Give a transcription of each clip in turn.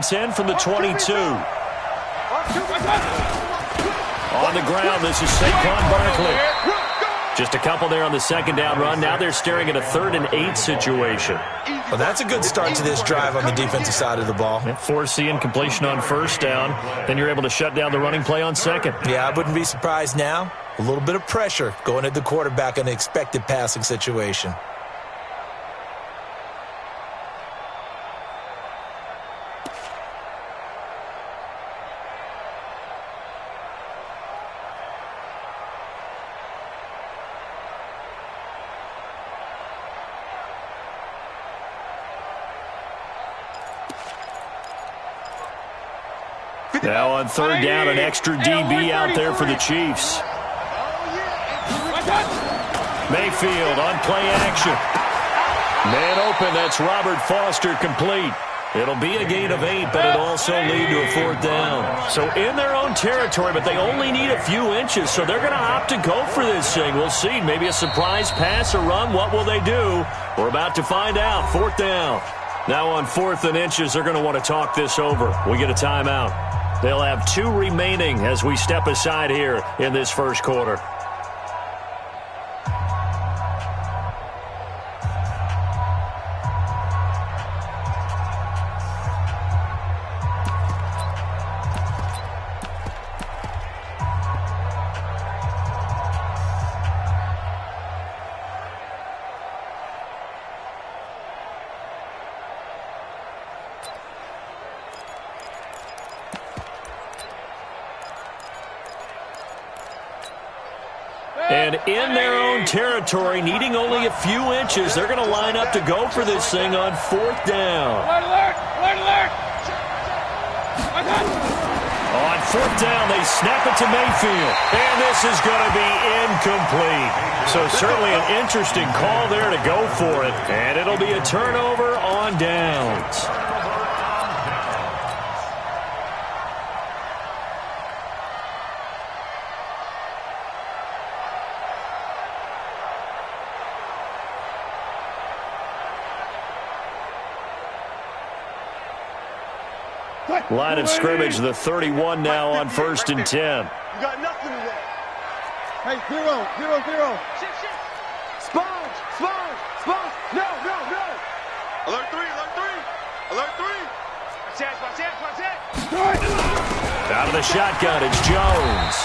10 from the 22. On the ground, this is Saquon Barkley. Just a couple there on the second down run. Now they're staring at a 3rd and 8 situation. Well, that's a good start to this drive on the defensive side of the ball. Forcing completion on first down. Then you're able to shut down the running play on second. Yeah, I wouldn't be surprised now. A little bit of pressure going at the quarterback in an expected passing situation. Now on 3rd down, an extra DB out there for the Chiefs. Mayfield on play action. Man open, that's Robert Foster complete. It'll be a gain of 8, but it'll also lead to a 4th down. So in their own territory, but they only need a few inches, so they're going to opt to go for this thing. We'll see. Maybe a surprise pass or run. What will they do? We're about to find out. 4th down. Now on 4th and inches, they're going to want to talk this over. We get a timeout. They'll have 2 remaining as we step aside here in this first quarter. And in their own territory, needing only a few inches, they're going to line up to go for this thing on 4th down. On 4th down, they snap it to Mayfield. And this is going to be incomplete. So certainly an interesting call there to go for it. And it'll be a turnover on downs. Line of scrimmage, the 31 now on 1st and 10. You got nothing today. Hey, 0, 0, 0. Sponge, sponge, sponge. No. Alert 3, alert 3. Alert 3. Watch it. Out of the shotgun, it's Jones.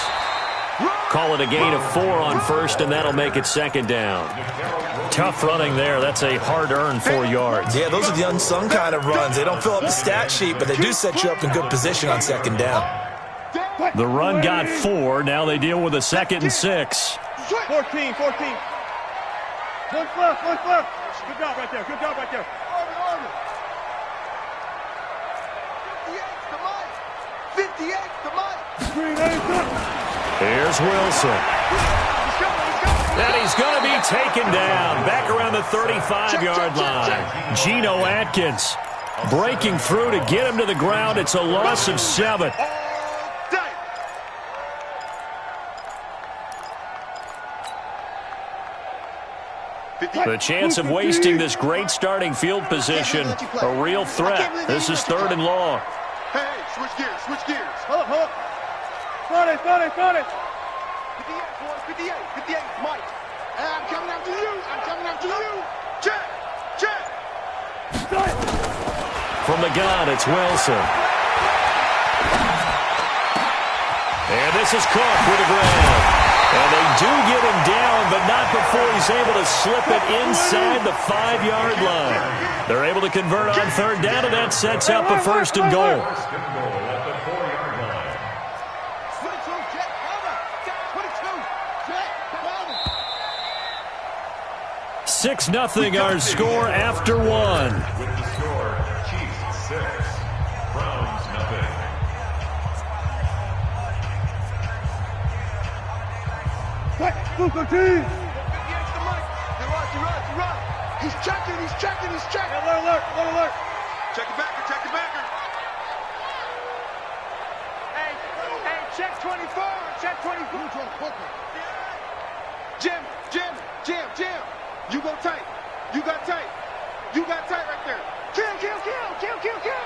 Call it a gain of 4 on 1st, and that'll make it 2nd down. Tough running there. That's a hard-earned 4 yards. Yeah, those are the unsung kind of runs. They don't fill up the stat sheet, but they do set you up in good position on 2nd down. The run got 4. Now they deal with a 2nd and 6. 14. One left. Good job right there. 58 to Mike. Here's Wilson. And he's going to be taken down back around the 35-yard line. Geno Atkins breaking through to get him to the ground. It's a loss of 7. The chance of wasting this great starting field position, a real threat. This is 3rd and long. Hey, switch gears. Hold up. Got it. 58, Mike. I'm coming after you. Check. From the gun, it's Wilson. And this is Cook with a grab. And they do get him down, but not before he's able to slip it inside the 5-yard line. They're able to convert on 3rd down, and that sets up a 1st and goal. 6-0 our score after 1. With the score, Chiefs 6, Browns 0. Super team. He's checking. Alert. Check the backer. Hey, check 24. Jim. You go tight. You got tight right there. Kill.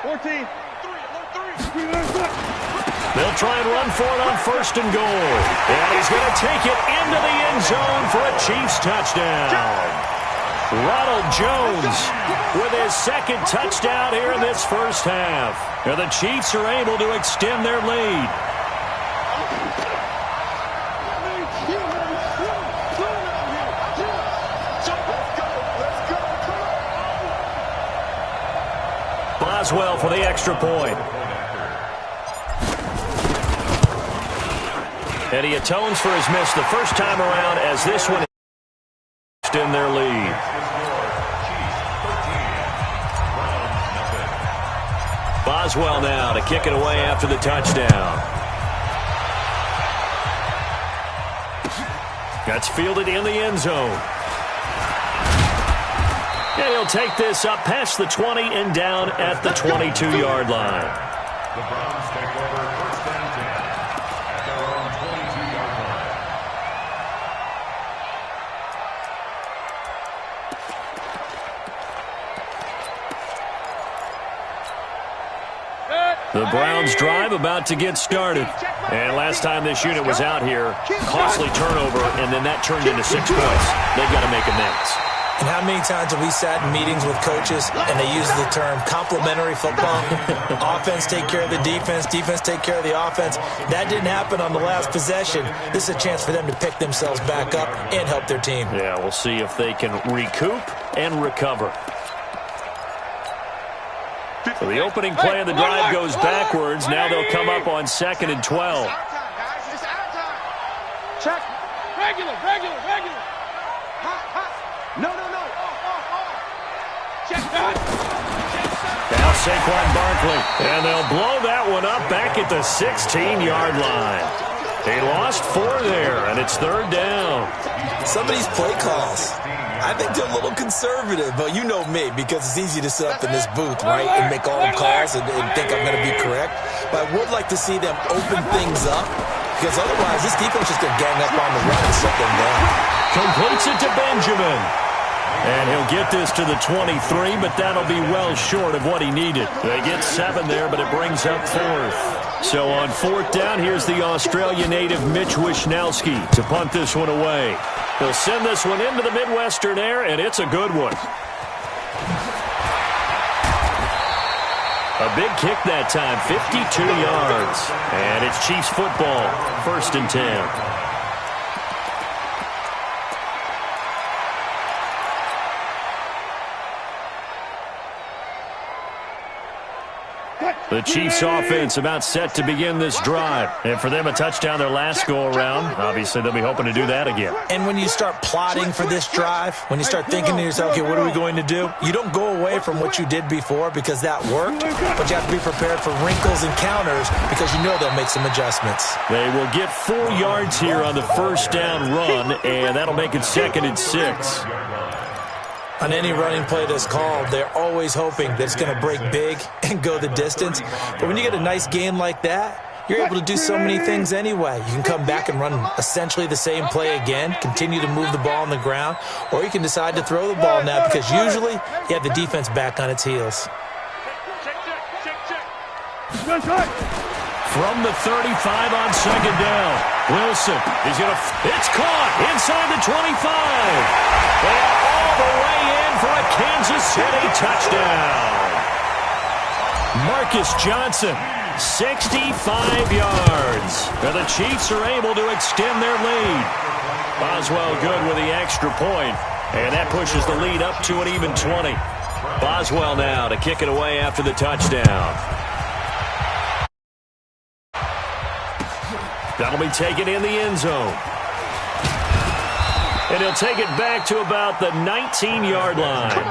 14. 3. They'll try and run for it on 1st and goal. And he's going to take it into the end zone for a Chiefs touchdown. Ronald Jones with his 2nd touchdown here in this first half. And the Chiefs are able to extend their lead. Boswell for the extra point. And he atones for his miss the first time around as this one extend their lead. Boswell now to kick it away after the touchdown. That's fielded in the end zone. And he'll take this up past the 20 and down at the 22-yard line. The Browns take over 1st and 10 at their own 22-yard line. The Browns drive about to get started. And last time this unit was out here, costly turnover, and then that turned into 6 points. They've got to make amends. And how many times have we sat in meetings with coaches and they use the term complementary football? Offense take care of the defense, defense take care of the offense. That didn't happen on the last possession. This is a chance for them to pick themselves back up and help their team. Yeah, we'll see if they can recoup and recover. So the opening play of the drive goes backwards. Now they'll come up on 2nd and 12. Check. Regular. No. Check that. Now Saquon Barkley. And they'll blow that one up back at the 16-yard line. He lost 4 there, and it's 3rd down. Some of these play calls, I think they're a little conservative, but you know me, because it's easy to sit up in this booth, right, and make all the calls and think I'm going to be correct. But I would like to see them open things up, because otherwise this defense is going to gang up on the run and shut them down. Completes it to Benjamin. And he'll get this to the 23, but that'll be well short of what he needed. They get 7 there, but it brings up 4th. So on 4th down, here's the Australia native Mitch Wishnowsky to punt this one away. He'll send this one into the Midwestern air, and it's a good one. A big kick that time, 52 yards. And it's Chiefs football, 1st and 10. The Chiefs offense about set to begin this drive. And for them, a touchdown their last go-around. Obviously, they'll be hoping to do that again. And when you start plotting for this drive, when you start thinking to yourself, okay, what are we going to do? You don't go away from what you did before because that worked, but you have to be prepared for wrinkles and counters because you know they'll make some adjustments. They will get 4 yards here on the 1st down run, and that'll make it 2nd and 6. On any running play that's called, they're always hoping that it's going to break big and go the distance. But when you get a nice gain like that, you're able to do so many things anyway. You can come back and run essentially the same play again, continue to move the ball on the ground, or you can decide to throw the ball now because usually you have the defense back on its heels. From the 35 on 2nd down, Wilson is going to... It's caught inside the 25. And all the way in for a Kansas City touchdown. Marcus Johnson, 65 yards. And the Chiefs are able to extend their lead. Boswell good with the extra point, and that pushes the lead up to an even 20. Boswell now to kick it away after the touchdown. That'll be taken in the end zone. And he'll take it back to about the 19-yard line. The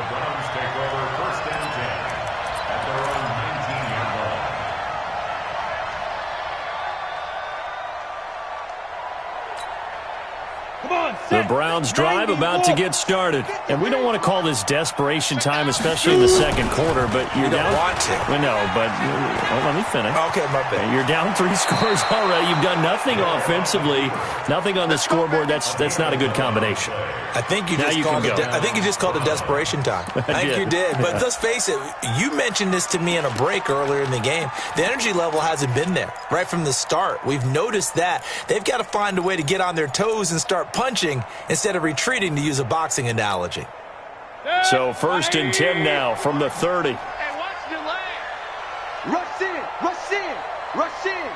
Browns take over 1st and 10 at their own 19-yard line. Come on, The Browns drive about to get started. And we don't want to call this desperation time, especially in the second quarter, but you're down. You don't want to. We know, but let me finish. Okay, my bad. You're down 3 scores already. You've done nothing offensively, nothing on the scoreboard. That's not a good combination. I think you just called it desperation time. I think you did. But let's face it, you mentioned this to me in a break earlier in the game. The energy level hasn't been there right from the start. We've noticed that. They've got to find a way to get on their toes and start punching instead of retreating, to use a boxing analogy. So 1st and 10 now from the 30. Hey, watch the lane. Rush in, rush in, rush in.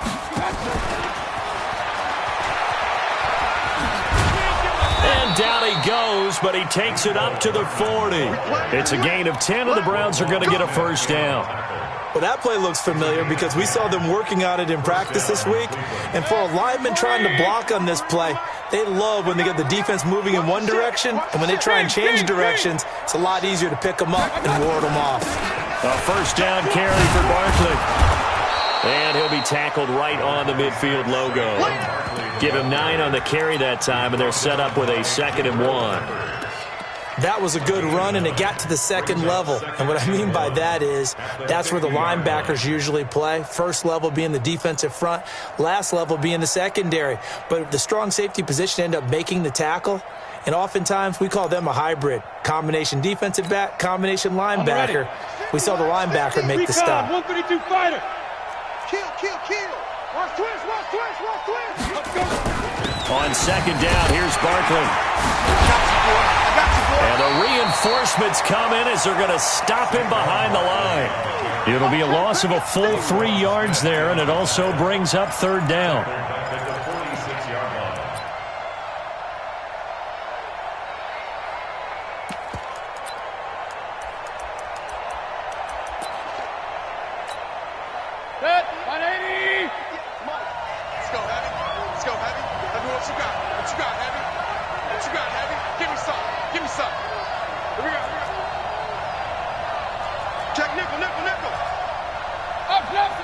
And down he goes, but he takes it up to the 40. It's a gain of 10, and the Browns are going to get a first down. Well, that play looks familiar because we saw them working on it in practice this week. And for a lineman trying to block on this play, they love when they get the defense moving in one direction, and when they try and change directions, it's a lot easier to pick them up and ward them off. A first down carry for Barkley. And he'll be tackled right on the midfield logo. Give him 9 on the carry that time, and they're set up with a 2nd and 1. That was a good run, and it got to the second level. And what I mean by that is that's where the linebackers usually play. First level being the defensive front, last level being the secondary. But the strong safety position ended up making the tackle, and oftentimes we call them a hybrid. Combination defensive back, combination linebacker. We saw the linebacker make the stop. 132 fighter. Kill, kill, kill. Watch twist, watch twist, watch twist. Let's go. On 2nd down, here's Barkley. And the reinforcements come in as they're going to stop him behind the line. It'll be a loss of a full 3 yards there, and it also brings up 3rd down. Set, 180. Let's go, Heavy. Let's go, Heavy. Let me know what you got. What you got, Heavy? What you got, Heavy? Give me some. Give me some. Here we go. Here we go. Check nickel, nickel, nickel. Up, up.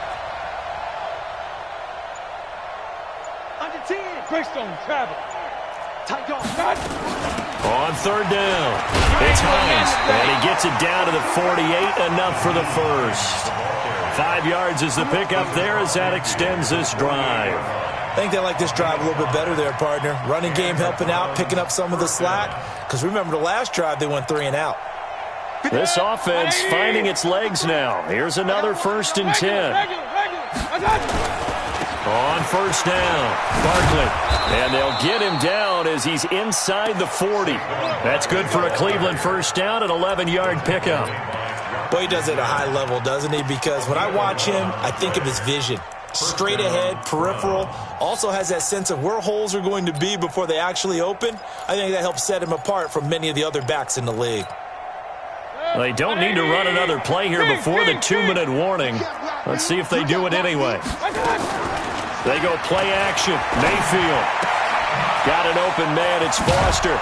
Under 10. Greystone, travel. Tight guard. On 3rd down, it's Hines, and he gets it down to the 48, enough for the first. 5 yards is the pickup there as that extends this drive. I think they like this drive a little bit better there, partner. Running game helping out, picking up some of the slack. Because remember the last drive, they went 3 and out. This offense finding its legs now. Here's another 1st and 10. On 1st down, Barkley. And they'll get him down as he's inside the 40. That's good for a Cleveland first down, an 11-yard pickup. Boy, he does it at a high level, doesn't he? Because when I watch him, I think of his vision. Straight ahead, peripheral. Also has that sense of where holes are going to be before they actually open. I think that helps set him apart from many of the other backs in the league. They don't need to run another play here before the 2-minute warning. Let's see if they do it anyway. They go play action. Mayfield. Got an open man. It's Foster.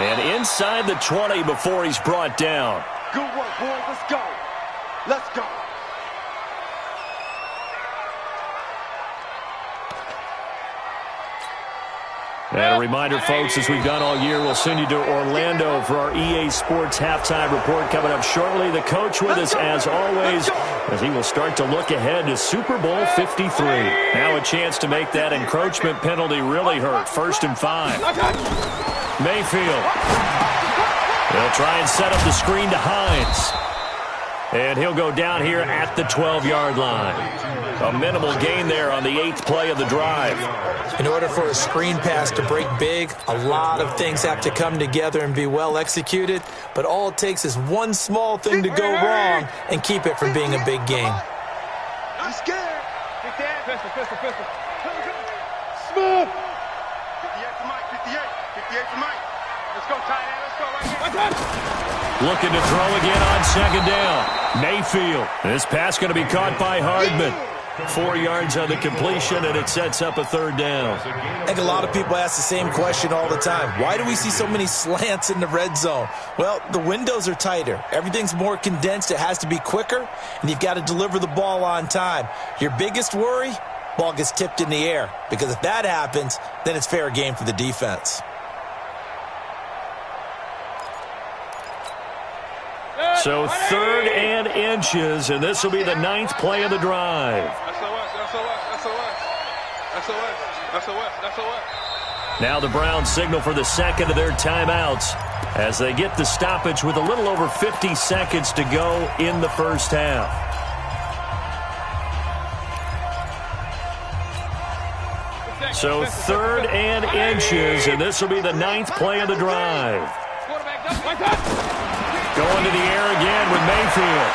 And inside the 20 before he's brought down. Good work, boys. Let's go. Let's go. And a reminder, folks, as we've done all year, we'll send you to Orlando for our EA Sports halftime report coming up shortly. The coach with us, as always, as he will start to look ahead to Super Bowl 53. Now a chance to make that encroachment penalty really hurt. 1st and 5. Mayfield. They'll try and set up the screen to Hines. And he'll go down here at the 12-yard line. A minimal gain there on the 8th play of the drive. In order for a screen pass to break big, a lot of things have to come together and be well executed. But all it takes is one small thing to go wrong and keep it from being a big game. I'm scared. Pistol, pistol, pistol. Smooth. 58 to Mike, 58. 58 to Mike. Let's go, tight end. Let's go right here. Looking to throw again on 2nd down. Mayfield. This pass going to be caught by Hardman. 4 yards on the completion, and it sets up a 3rd down. I think a lot of people ask the same question all the time. Why do we see so many slants in the red zone? Well, the windows are tighter. Everything's more condensed. It has to be quicker, and you've got to deliver the ball on time. Your biggest worry? Ball gets tipped in the air, because if that happens, then it's fair game for the defense. So 3rd and inches, and this will be the 9th play of the drive. Now the Browns signal for the 2nd of their timeouts as they get the stoppage with a little over 50 seconds to go in the first half. So 3rd and inches, and this will be the 9th play of the drive. Going to the air again with Mayfield.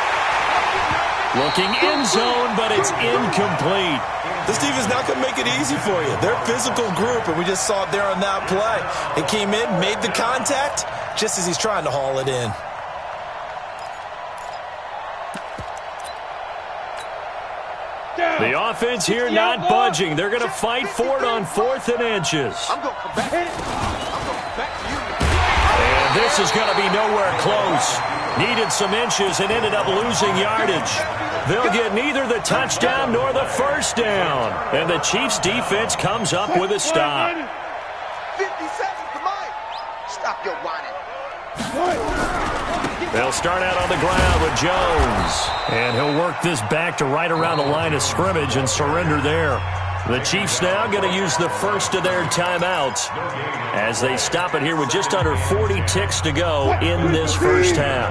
Looking in zone, but it's incomplete. This defense is not going to make it easy for you. They're a physical group, and we just saw it there on that play. It came in, made the contact, just as he's trying to haul it in. The offense here not budging. They're going to fight for it on 4th and inches. And this is going to be nowhere close. Needed some inches and ended up losing yardage. They'll get neither the touchdown nor the first down. And the Chiefs' defense comes up with a stop. 50 seconds, come on. Stop your whining. They'll start out on the ground with Jones. And he'll work this back to right around the line of scrimmage and surrender there. The Chiefs now going to use the first of their timeouts as they stop it here with just under 40 ticks to go in this first half.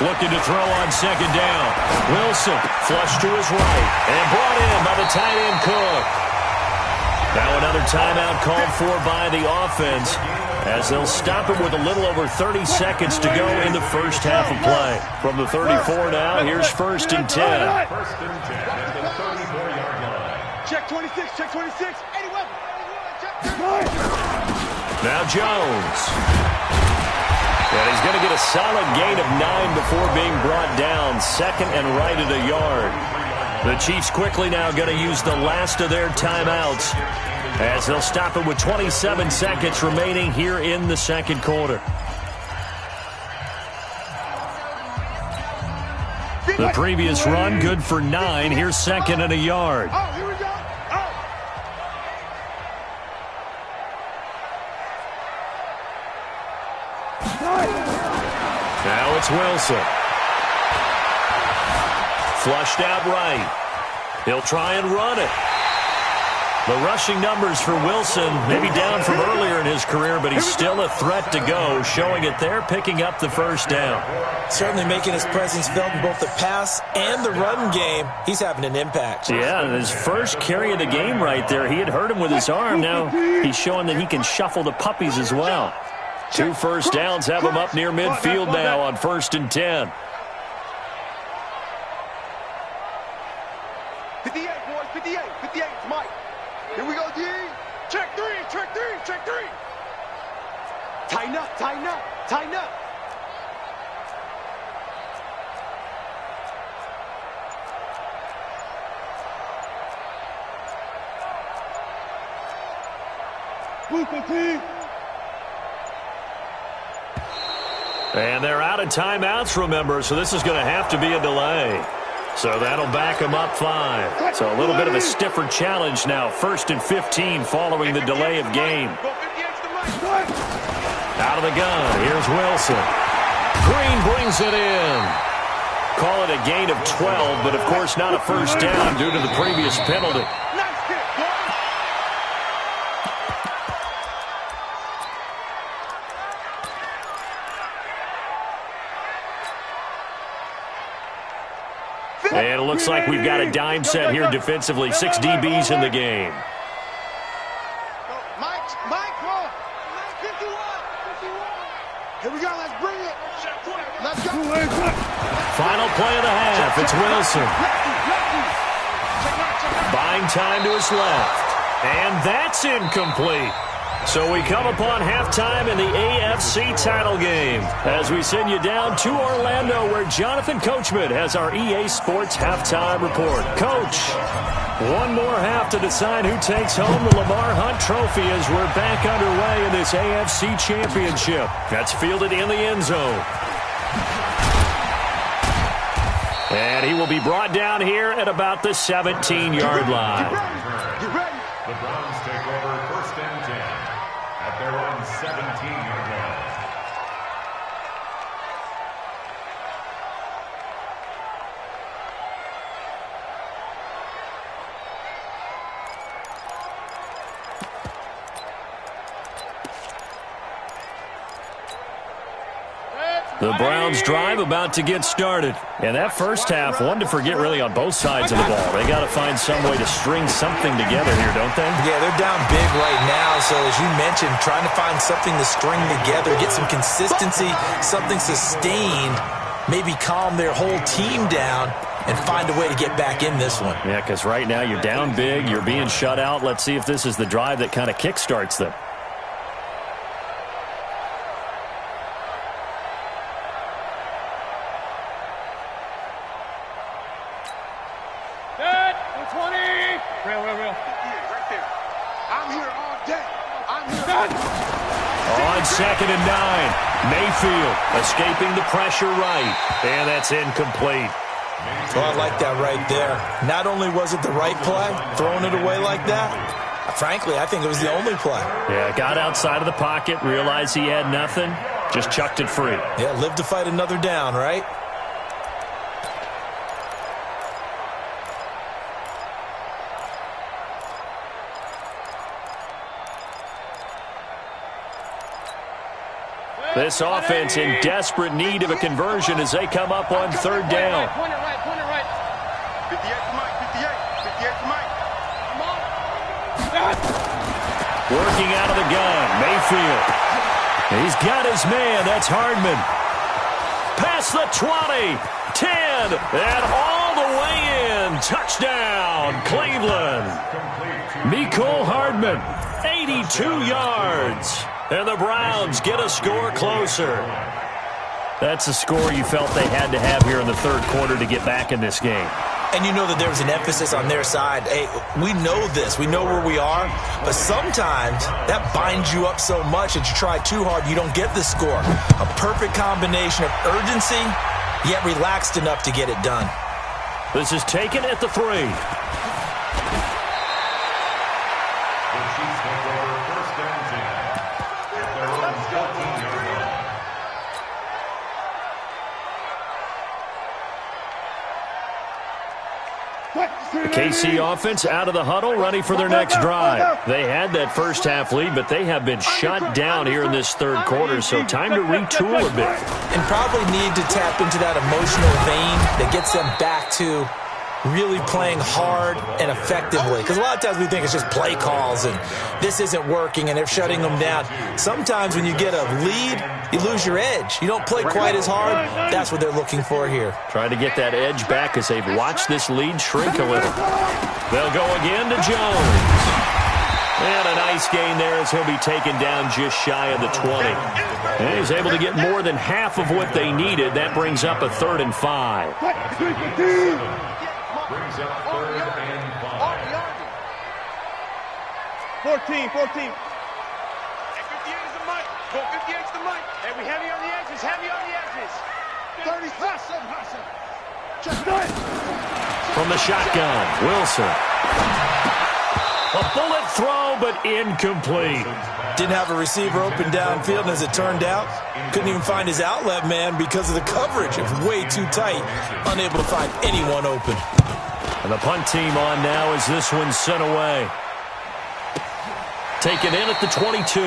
Looking to throw on 2nd down. Wilson flushed to his right and brought in by the tight end Cook. Now another timeout called for by the offense as they'll stop him with a little over 30 seconds to go in the first half of play. From the 34 now, here's 1st and 10. First and 10 at the 34-yard line. Check 26, check 26. 81. Now Jones. And he's going to get a solid gain of 9 before being brought down. 2nd and right at a yard. The Chiefs quickly now going to use the last of their timeouts as they'll stop it with 27 seconds remaining here in the 2nd quarter. The previous run good for 9. Here's 2nd and a yard. Oh, here we go. Now it's Wilson. Flushed out right. He'll try and run it. The rushing numbers for Wilson maybe down from earlier in his career, but he's still a threat to go, showing it there, picking up the first down. Certainly making his presence felt in both the pass and the run game. He's having an impact. Yeah, and his first carry of the game right there, he had hurt him with his arm. Now he's showing that he can shuffle the puppies as well. 2 first downs have him up near midfield now on 1st and 10. 58, boys, 58, 58, Mike. Here we go, D. Check 3, check 3, check 3. Tighten up, tighten up, tighten up. And they're out of timeouts, remember, so this is going to have to be a delay. So that'll back them up 5. So a little bit of a stiffer challenge now. 1st and 15 following the delay of game. Out of the gun, here's Wilson. Green brings it in. Call it a gain of 12, but of course not a first down due to the previous penalty. And it looks like we've got a dime set here defensively. 6 DBs in the game. Mike, Mike, 51. Here we go, let's bring it. Let's go. Final play of the half. It's Wilson. Buying time to his left. And that's incomplete. So we come upon halftime in the AFC title game as we send you down to Orlando where Jonathan Coachman has our EA Sports halftime report. Coach, one more half to decide who takes home the Lamar Hunt Trophy as we're back underway in this AFC Championship. That's fielded in the end zone. And he will be brought down here at about the 17-yard line. The Browns take over 1st and 10 at their own The Browns drive about to get started. And that first half, one to forget really on both sides of the ball. They got to find some way to string something together here, don't they? Yeah, they're down big right now. So as you mentioned, trying to find something to string together, get some consistency, something sustained, maybe calm their whole team down and find a way to get back in this one. Yeah, because right now you're down big, you're being shut out. Let's see if this is the drive that kind of kickstarts them. On 2nd and 9, Mayfield escaping the pressure right, and that's incomplete. Well, I like that right there. Not only was it the right play, throwing it away like that, frankly, I think it was the only play. Yeah, got outside of the pocket, realized he had nothing, just chucked it free. Yeah, live to fight another down, right? This offense in desperate need of a conversion as they come up on 3rd down. Point it right. 58 to Mike, 58 to Mike. Working out of the gun, Mayfield. He's got his man, that's Hardman. Past the 20, 10, and all the way in. Touchdown, Cleveland. Mecole Hardman, 82 yards. And the Browns get a score closer. That's a score you felt they had to have here in the 3rd quarter to get back in this game. And you know that there was an emphasis on their side. Hey, we know this. We know where we are. But sometimes that binds you up so much that you try too hard, you don't get the score. A perfect combination of urgency, yet relaxed enough to get it done. This is taken at the 3. The KC offense out of the huddle, ready for their next drive. They had that first half lead, but they have been shut down here in this 3rd quarter, so time to retool a bit. And probably need to tap into that emotional vein that gets them back to really playing hard and effectively. Because a lot of times we think it's just play calls and this isn't working and they're shutting them down. Sometimes when you get a lead, you lose your edge. You don't play quite as hard. That's what they're looking for here. Trying to get that edge back as they've watched this lead shrink a little. They'll go again to Jones. And a nice gain there as he'll be taken down just shy of the 20. And he's able to get more than half of what they needed. That brings up a 3rd and 5. Brings up 3rd and 5. 14. Hey, 58 is the mic. Go 58 is the mic. Hey, we heavy on the edges. 30 seconds. Just do it. From the shotgun, Wilson. A bullet throw, but incomplete. Didn't have a receiver open downfield, and as it turned out, couldn't even find his outlet man because of the coverage. It was way too tight, unable to find anyone open. And the punt team on now as this one's sent away. Taken in at the 22.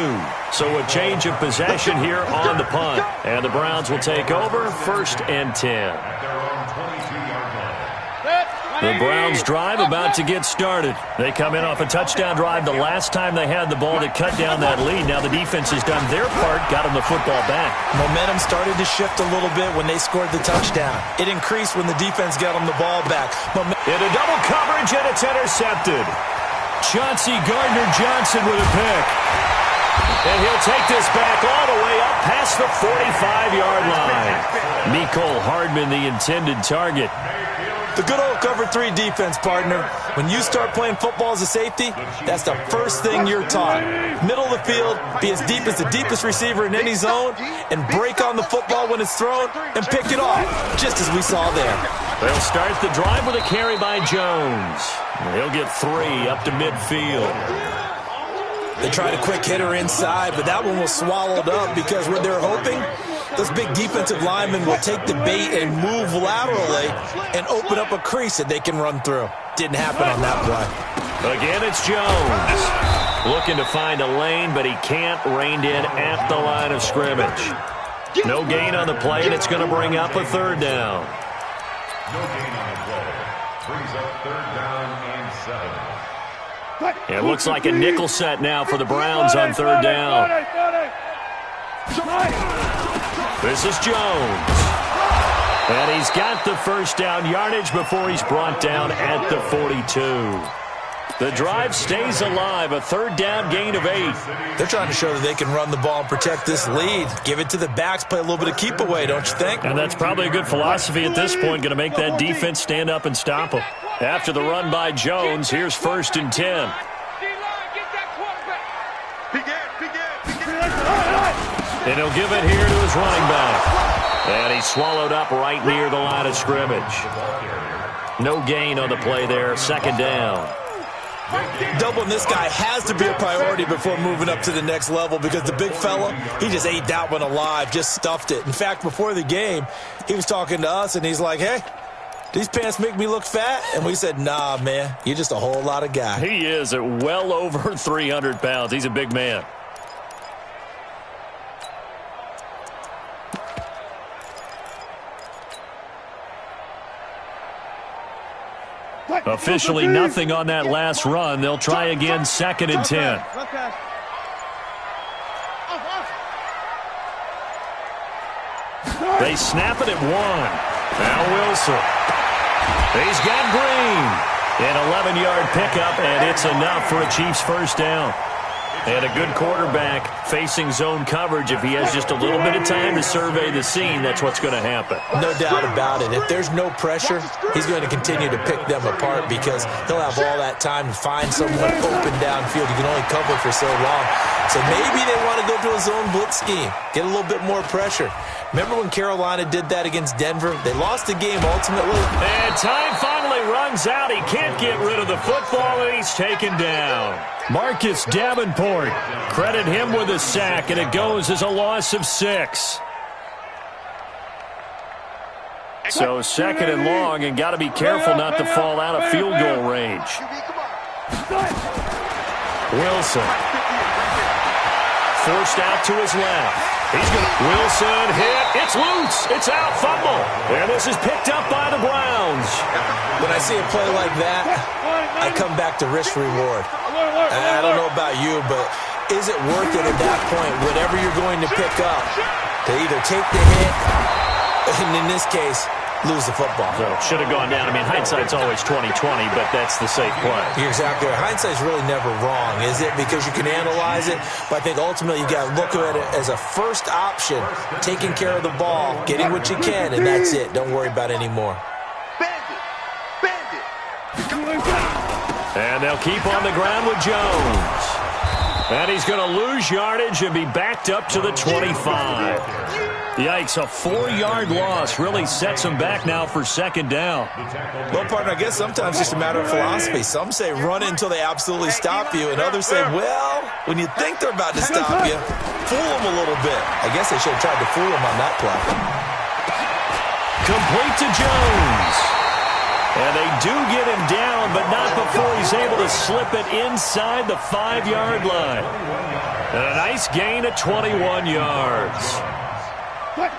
So a change of possession here on the punt. And the Browns will take over 1st and 10. The Browns drive about to get started. They come in off a touchdown drive the last time they had the ball to cut down that lead. Now the defense has done their part, got them the football back. Momentum started to shift a little bit when they scored the touchdown. It increased when the defense got them the ball back. In a double coverage, and it's intercepted. Chauncey Gardner-Johnson with a pick. And he'll take this back all the way up past the 45-yard line. Mecole Hardman, the intended target. The good old cover 3 defense, partner. When you start playing football as a safety, that's the first thing you're taught. Middle of the field, be as deep as the deepest receiver in any zone, and break on the football when it's thrown and pick it off, just as we saw there. They'll start the drive with a carry by Jones. He'll get 3 up to midfield. They tried a quick hitter inside, but that one was swallowed up because what they're hoping, those big defensive linemen will take the bait and move laterally and open up a crease that they can run through. Didn't happen on that play. Again, it's Jones. Looking to find a lane, but he can't. Reined in at the line of scrimmage. No gain on the play, and it's going to bring up a third down. No gain on the play. Brings up third down and 7. It looks like a nickel set now for the Browns on third down. This is Jones. And he's got the first down yardage before he's brought down at the 42. The drive stays alive, a third down gain of 8. They're trying to show that they can run the ball and protect this lead. Give it to the backs, play a little bit of keep away, don't you think? And that's probably a good philosophy at this point, going to make that defense stand up and stop them. After the run by Jones, here's 1st and 10. And he'll give it here to his running back. And he's swallowed up right near the line of scrimmage. No gain on the play there, 2nd down. Doubling this guy has to be a priority before moving up to the next level because the big fella, he just ate that one alive, just stuffed it. In fact, before the game, he was talking to us, and he's like, hey, these pants make me look fat? And we said, nah, man, you're just a whole lot of guy. He is at well over 300 pounds. He's a big man. Officially nothing on that last run. They'll try again, 2nd and 10. They snap it at 1. Now Wilson. He's got Green. An 11-yard pickup, and it's enough for a Chiefs first down. And a good quarterback facing zone coverage. If he has just a little bit of time to survey the scene, that's what's going to happen. No doubt about it. If there's no pressure, he's going to continue to pick them apart because he'll have all that time to find someone open downfield. You can only cover for so long. So maybe they want to go to a zone blitz scheme, get a little bit more pressure. Remember when Carolina did that against Denver? They lost the game ultimately. And time finally runs out. He can't get rid of the football, and he's taken down. Marcus Davenport, credit him with a sack, and it goes as a loss of 6. So 2nd and long, and got to be careful not to fall out of field goal range. Wilson. Forced out to his left. He's going to... Wilson hit. It's loose. It's out. Fumble. And this is picked up by the Browns. When I see a play like that, I come back to risk reward. I don't know about you, but is it worth it at that point, whatever you're going to pick up, to either take the hit, and in this case, lose the football? So should have gone down. I mean, hindsight's always 20/20, but that's the safe play. You're exactly right. Hindsight's really never wrong, is it? Because you can analyze it, but I think ultimately you got to look at it as a first option, taking care of the ball, getting what you can, and that's it. Don't worry about it anymore. And they'll keep on the ground with Jones. And he's going to lose yardage and be backed up to the 25. Yikes, a 4-yard loss really sets him back now for 2nd down. Well, partner, I guess sometimes it's just a matter of philosophy. Some say run until they absolutely stop you, and others say, well, when you think they're about to stop you, fool them a little bit. I guess they should have tried to fool him on that play. Complete to Jones. And they do get him down, but not before he's able to slip it inside the 5-yard line. And a nice gain of 21 yards. Watch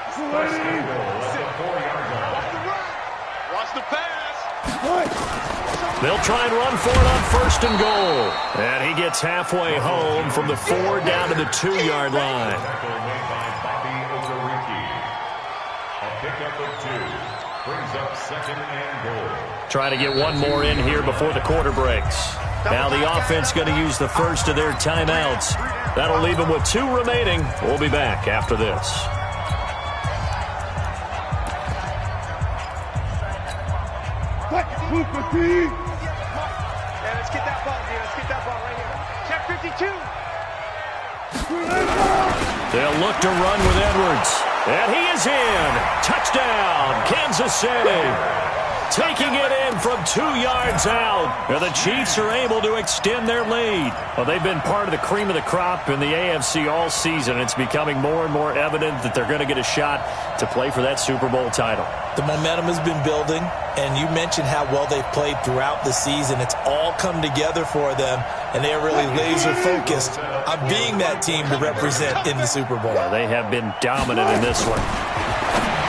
the pass. They'll try and run for it on 1st and goal. And he gets halfway home from the 4 down to the 2-yard line. A pickup of 2. Brings up 2nd and goal. Trying to get one more in here before the quarter breaks. Now the offense going to use the first of their timeouts. That'll leave them with 2 remaining. We'll be back after this. Yeah, let's get that ball here. Let's get that ball right here. Check 52. They'll look to run with Edwards. And he is in. Touchdown, Kansas City. taking it in from 2 yards out. And the Chiefs are able to extend their lead. Well, they've been part of the cream of the crop in the AFC all season. It's becoming more and more evident that they're going to get a shot to play for that Super Bowl title. The momentum has been building, and you mentioned how well they've played throughout the season. It's all come together for them, and they are really laser-focused on being that team to represent in the Super Bowl. They have been dominant in this one.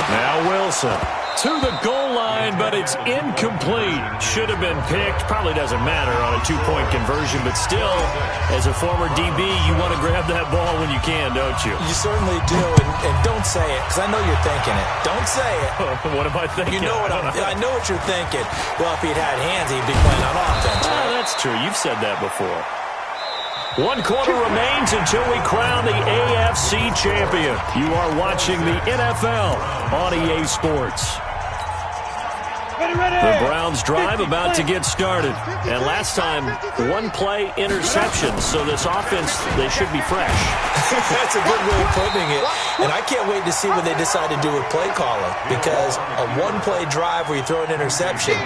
Now Wilson to the goal line, but it's incomplete. Should have been picked. Probably doesn't matter on a two-point conversion, but still, as a former DB, you want to grab that ball when you can, don't you? You certainly do, and don't say it, because I know you're thinking it. Don't say it. What am I thinking? You know what I know what you're thinking. Well, if he'd had hands, he'd be playing on offense. Oh, that's true. You've said that before. 1 quarter remains until we crown the AFC champion. You are watching the NFL on EA Sports. The Browns drive about to get started. And last time, 1-play interception. So this offense, they should be fresh. That's a good way of putting it. And I can't wait to see what they decide to do with play calling. Because a 1-play drive where you throw an interception,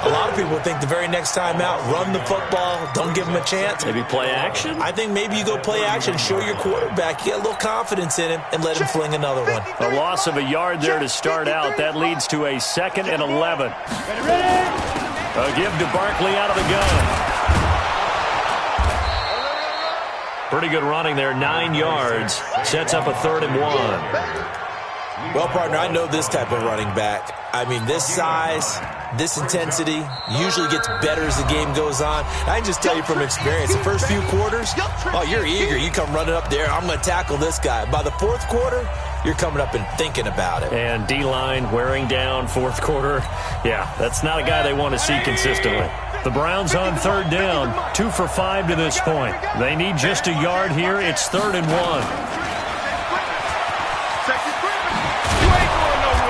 a lot of people think the very next time out, run the football, don't give them a chance. Maybe play action? I think maybe you go play action, show your quarterback, get a little confidence in him, and let him fling another one. A loss of a yard there to start out. That leads to a 2nd and 11. A give to Barkley out of the gun. Pretty good running there, 9 yards. Sets up a 3rd and 1. Well, partner, I know this type of running back. I mean, this size, this intensity usually gets better as the game goes on. I can just tell you from experience, the first few quarters, oh, you're eager. You come running up there, I'm going to tackle this guy. By the 4th quarter, you're coming up and thinking about it. And D-line wearing down 4th quarter. Yeah, that's not a guy they want to see consistently. The Browns on 3rd down, 2 for 5 to this point. They need just a yard here. It's 3rd and 1.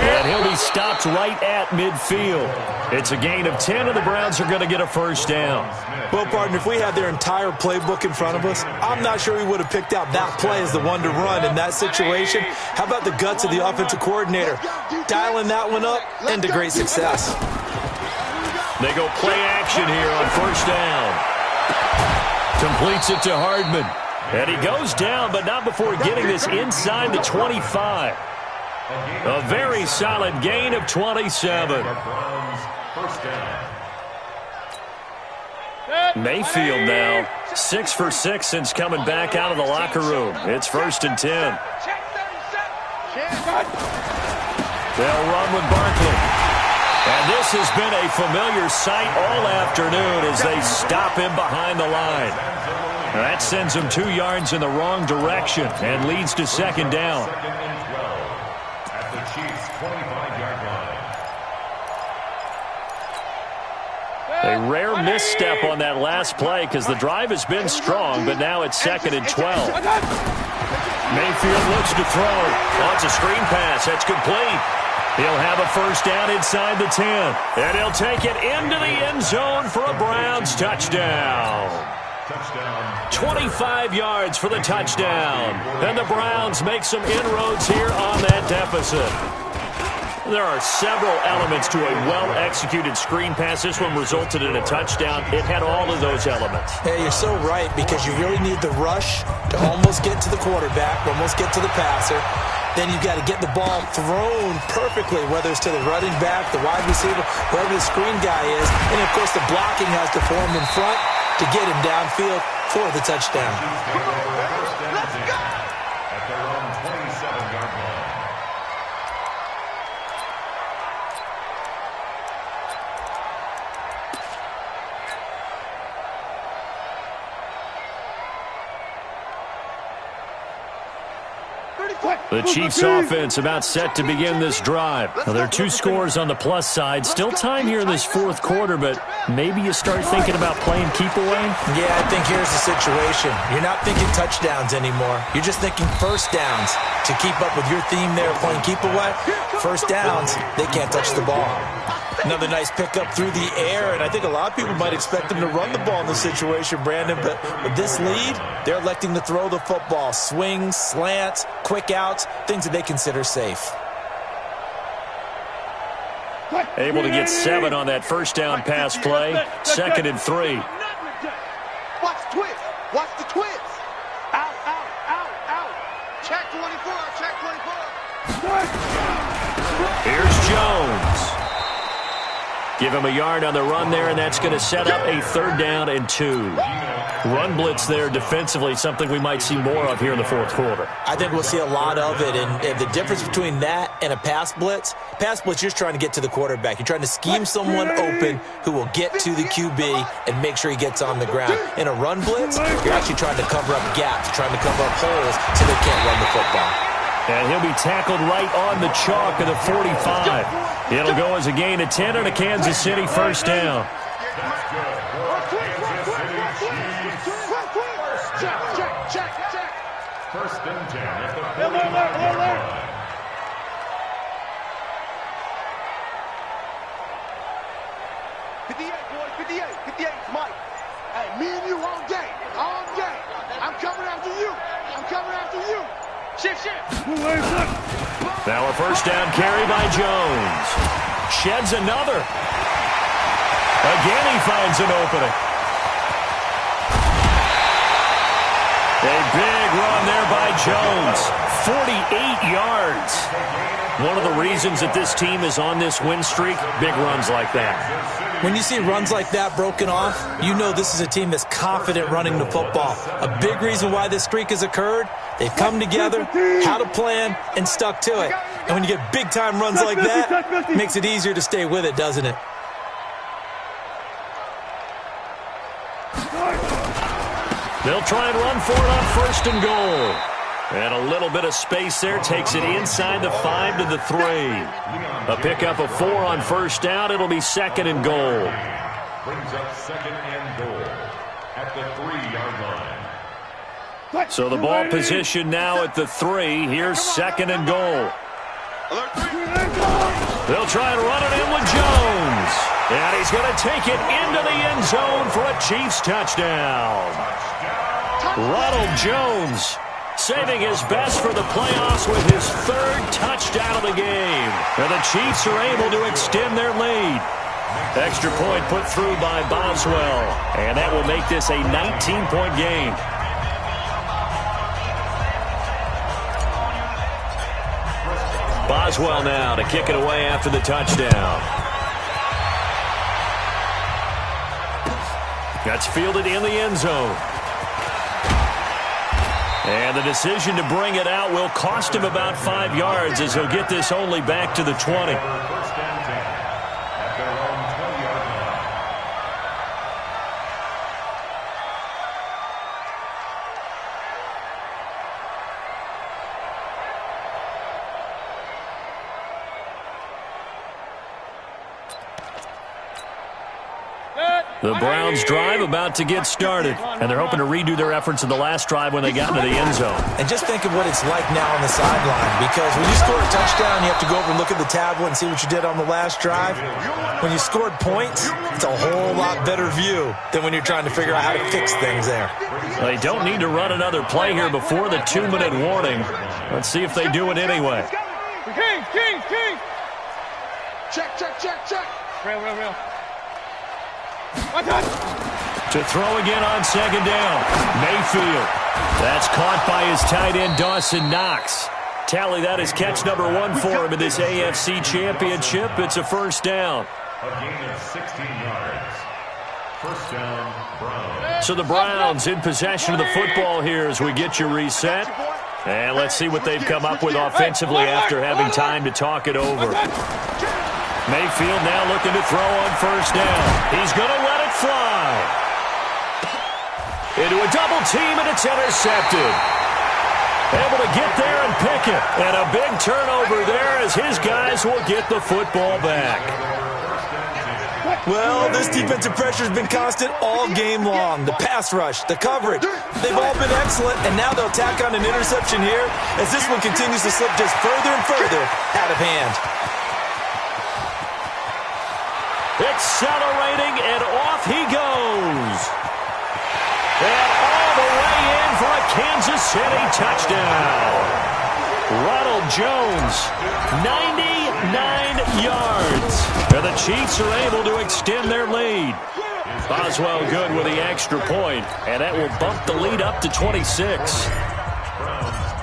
And he'll be stopped right at midfield. It's a gain of 10, and the Browns are going to get a 1st down. Well, partner, if we had their entire playbook in front of us, I'm not sure we would have picked out that play as the one to run in that situation. How about the guts of the offensive coordinator? Dialing that one up into great success. They go play action here on 1st down. Completes it to Hardman. And he goes down, but not before getting this inside the 25. A very solid gain of 27. Mayfield now 6 for 6 since coming back out of the locker room. It's 1st and 10. They'll run with Barkley. And this has been a familiar sight all afternoon as they stop him behind the line. That sends him 2 yards in the wrong direction and leads to 2nd down. A rare misstep on that last play because the drive has been strong, but now it's 2nd and 12. Mayfield looks to throw. Oh, it's a screen pass. That's complete. He'll have a 1st down inside the 10. And he'll take it into the end zone for a Browns touchdown. 25 yards for the touchdown. And the Browns make some inroads here on that deficit. There are several elements to a well-executed screen pass. This one resulted in a touchdown. It had all of those elements. Hey, you're so right, because you really need the rush to almost get to the quarterback, almost get to the passer. Then you've got to get the ball thrown perfectly, whether it's to the running back, the wide receiver, whoever the screen guy is. And, of course, the blocking has to form in front to get him downfield for the touchdown. Let's go! At their own 27-yard line. The Chiefs offense about set to begin this drive. Now, there are 2 scores on the plus side. Still time here in this 4th quarter, but maybe you start thinking about playing keep away? Yeah, I think here's the situation. You're not thinking touchdowns anymore. You're just thinking 1st downs. To keep up with your theme there, playing keep away, 1st downs, they can't touch the ball. Another nice pickup through the air, and I think a lot of people might expect them to run the ball in this situation, Brandon, but with this lead, they're electing to throw the football. Swings, slants, quick outs, things that they consider safe. Able to get 7 on that first down pass play. 2nd and 3. Watch the twist. Watch the twist. Out, out, out, out. Check 24. Check 24. Here's Jones. Give him a yard on the run there, and that's going to set up a 3rd down and 2. Run blitz there defensively, something we might see more of here in the 4th quarter. I think we'll see a lot of it, and the difference between that and a pass blitz, you're just trying to get to the quarterback. You're trying to scheme someone open who will get to the QB and make sure he gets on the ground. In a run blitz, you're actually trying to cover up gaps, trying to cover up holes so they can't run the football. And he'll be tackled right on the chalk of the 45. It'll go as a gain of 10 and a Kansas City 1st down. Check. 1st and 10 at the 45-yard line. 58, boys, 58, Mike. Hey, me and you all day. I'm coming after you. Shift. Now a 1st down carry by Jones. Sheds another. Again he finds an opening. A big run there by Jones. 48 yards. One of the reasons that this team is on this win streak, big runs like that. When you see runs like that broken off, you know this is a team that's confident running the football. A big reason why this streak has occurred, they've come together, had a plan, and stuck to it. And when you get big-time runs like that, it makes it easier to stay with it, doesn't it? They'll try and run for it on 1st and goal. And a little bit of space there takes it inside the 5 to the 3. A pickup of 4 on 1st down. It'll be 2nd and goal. Brings up 2nd and goal at the 3-yard line. So the ball position now at the 3. Here's 2nd and goal. They'll try and run it in with Jones. And he's going to take it into the end zone for a Chiefs touchdown. Ronald Jones saving his best for the playoffs with his 3rd touchdown of the game. And the Chiefs are able to extend their lead. Extra point put through by Boswell. And that will make this a 19-point game. Boswell now to kick it away after the touchdown. That's fielded in the end zone. And the decision to bring it out will cost him about 5 yards as he'll get this only back to the 20. 1st and 10 at their own 20-yard line. The Browns drive about to get started, and they're hoping to redo their efforts in the last drive when they got into the end zone. And just think of what it's like now on the sideline, because when you score a touchdown, you have to go over and look at the tablet and see what you did on the last drive. When you scored points, it's a whole lot better view than when you're trying to figure out how to fix things there. Well, they don't need to run another play here before the 2-minute warning. Let's see if they do it anyway. King. Check. Real. To throw again on 2nd down. Mayfield. That's caught by his tight end, Dawson Knox. Tally that as catch number 1 for him in this AFC Championship. It's a 1st down. A gain of 16 yards. 1st down, Browns. So the Browns in possession of the football here as we get you reset. And let's see what they've come up with offensively after having time to talk it over. Mayfield now looking to throw on 1st down. He's going to let it fly. Into a double team, and it's intercepted. Able to get there and pick it. And a big turnover there as his guys will get the football back. Well, this defensive pressure has been constant all game long. The pass rush, the coverage, they've all been excellent, and now they'll tack on an interception here as this one continues to slip just further and further out of hand. Accelerating, and off he goes. And all the way in for a Kansas City touchdown. Ronald Jones, 99 yards. And the Chiefs are able to extend their lead. Boswell good with the extra point, and that will bump the lead up to 26.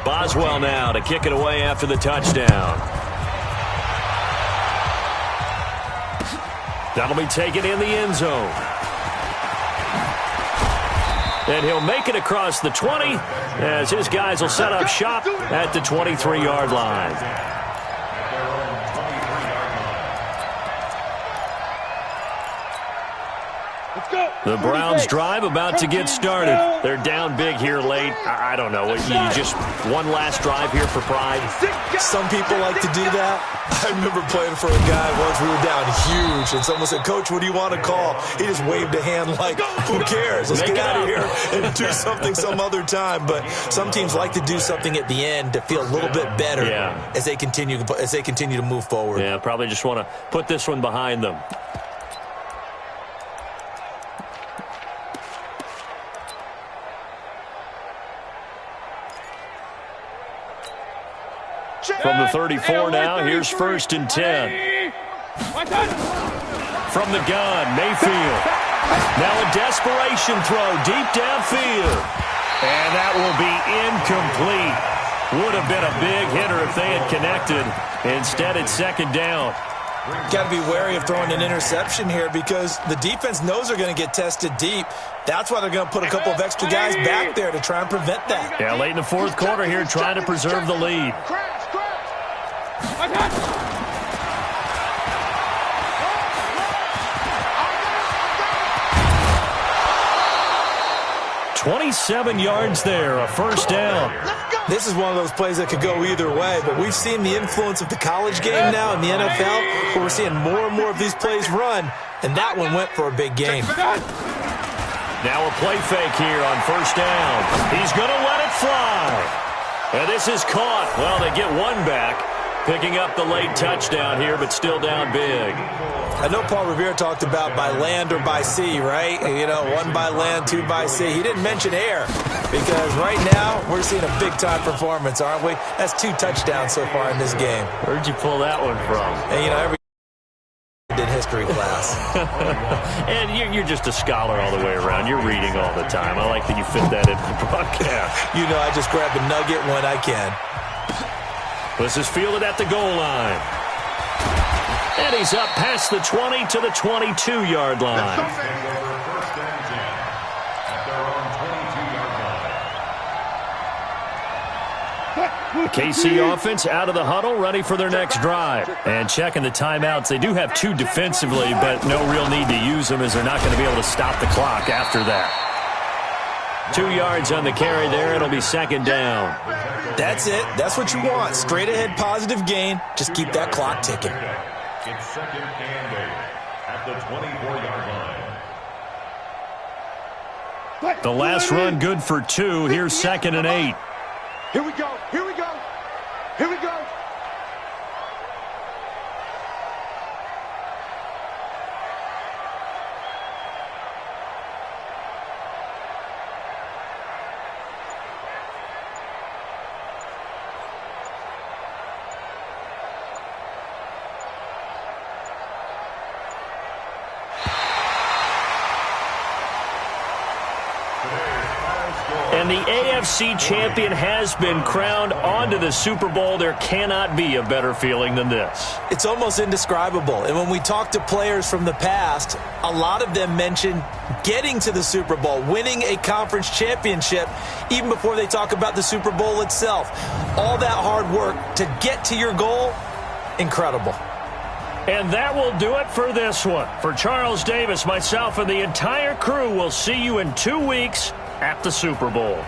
Boswell now to kick it away after the touchdown. That'll be taken in the end zone. And he'll make it across the 20 as his guys will set up shop at the 23-yard line. The Browns drive about to get started. They're down big here late. I don't know. You just one last drive here for pride? Some people like to do that. I remember playing for a guy once. We were down huge, and someone said, "Coach, what do you want to call?" He just waved a hand like, who cares? Let's get out of here and do something some other time. But some teams like to do something at the end to feel a little bit better as they continue to move forward. Yeah, probably just want to put this one behind them. From the 34 now, here's 1st and 10. From the gun, Mayfield. Now a desperation throw deep downfield. And that will be incomplete. Would have been a big hitter if they had connected. Instead, it's 2nd down. Got to be wary of throwing an interception here because the defense knows they're going to get tested deep. That's why they're going to put a couple of extra guys back there to try and prevent that. Yeah, late in the 4th quarter here, trying to preserve the lead. 27 yards there, a 1st down. This is one of those plays that could go either way, but we've seen the influence of the college game now in the NFL, where we're seeing more and more of these plays run, and that one went for a big game. Now a play fake here on 1st down. He's going to let it fly. And this is caught. Well, they get one back, picking up the late touchdown here, but still down big. I know Paul Revere talked about by land or by sea, right? You know, 1 by land, 2 by sea. He didn't mention air because right now we're seeing a big-time performance, aren't we? That's 2 touchdowns so far in this game. Where'd you pull that one from? And, you know, every did history class. And you're just a scholar all the way around. You're reading all the time. I like that you fit that into the broadcast. You know, I just grab a nugget when I can. This is fielded at the goal line. And he's up past the 20 to the 22-yard line. The KC offense out of the huddle, ready for their next drive. And checking the timeouts. They do have 2 defensively, but no real need to use them as they're not going to be able to stop the clock after that. 2 yards on the carry there. It'll be 2nd down. That's it. That's what you want. Straight ahead positive gain. Just keep that clock ticking. It's 2nd and 8 at the 24-yard line. The last run good for 2. Here's 2nd and 8. Here we go. Here we go. Here we go. And the AFC champion has been crowned onto the Super Bowl. There cannot be a better feeling than this. It's almost indescribable. And when we talk to players from the past, a lot of them mention getting to the Super Bowl, winning a conference championship, even before they talk about the Super Bowl itself. All that hard work to get to your goal, incredible. And that will do it for this one. For Charles Davis, myself, and the entire crew, we'll see you in 2 weeks at the Super Bowl.